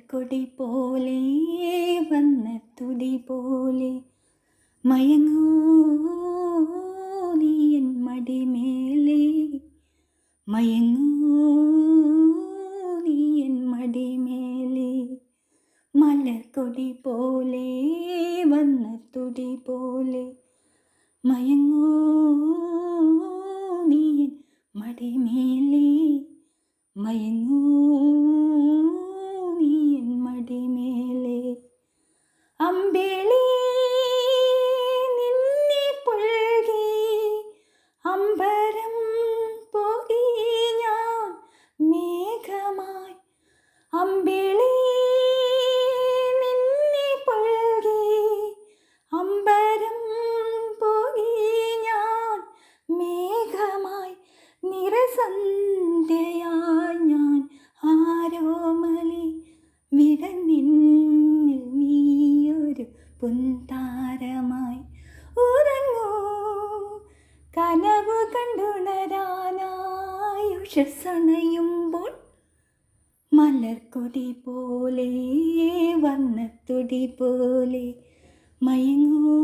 മലർക്കൊടി പോലെ വന്ന തുടി പോലെ മയങ്ങൂ നീ എൻ മടിമേലേ, മയങ്ങൂ നീ എൻ മടിമേലേ. മലർക്കൊടി പോലെ വന്ന തുടി പോലെ മയങ്ങൂ നീ എൻ മടിമേലേ, മയങ്ങൂ നീ എൻ മടിമേലേ. അമ്പിളി നിന്നെ പുൽകി അമ്പരം പോകി ഞാൻ മേഘമായി. അമ്പിളി നിന്നെ പുൽകി അമ്പരം പോകി ഞാൻ മേഘമായി. നിറസന്ധ്യയായി ഞാൻ ആരോമലി വിടനിന്നിൽ നീയൊരു പുൻതാരമായി. ഉറങ്ങൂ കനവ് കണ്ടുണരാനായി ഉഷസ്സണയുമ്പോൾ മലർക്കൊടി പോലെ വർണ്ണത്തുടി പോലെ മയങ്ങൂ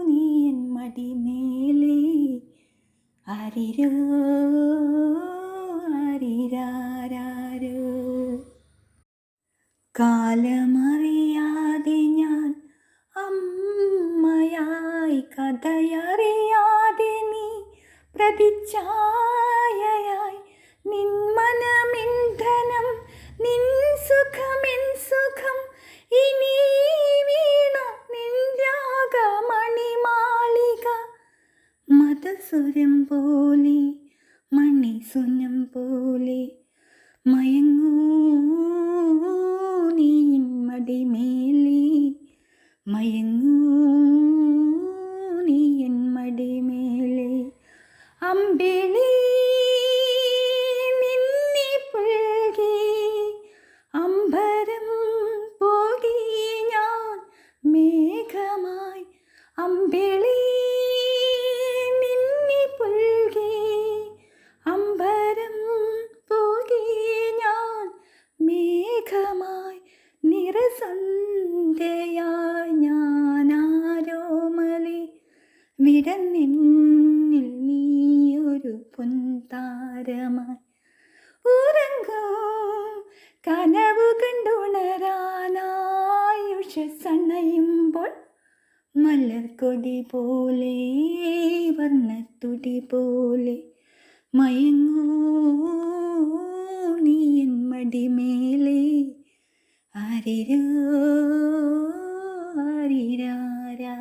നീ എൻ മടിമേലേ. ആരിരോ ആരിരാരാരോ. കാലമറിയാതെ ഞാൻ അമ്മയായി, കഥയറിയാതെ നീ പ്രതിച്ഛായയായി. നിൻ മനമിന്ധനം, നിൻ സുഖമെൻ സുഖം, ഇനി വീണ നിൻ രാഗമണിമാളിക. മധുസുരം പോലെ മണിസുനം പോലെ മയങ്ങൂ നീ എൻ മടിമേലേ, മയങ്ങൂ നീ എൻ മടിമേലേ. അമ്പിളി നിന്നെ പുൽകി അമ്പരം പോകി ഞാൻ മേഘമായി. അമ്പിളി നിന്നെ പുൽകി അമ്പരം പോകി ഞാൻ മേഘമായി. നിറസന്ധ്യയായി ഞാൻ ആരോമലി വിടനിന്നിൽ നീയൊരു പുൻതാരമായി. ഉറങ്ങൂ കനവ് കണ്ടുണരാനായി ഉഷസ്സണയുമ്പോൾ മലർക്കൊടി പോലെ വർണ്ണത്തുടി പോലെ മയങ്ങൂ നീ എൻ മടിമേലേ. ആരിരോ ആരിരാരാ.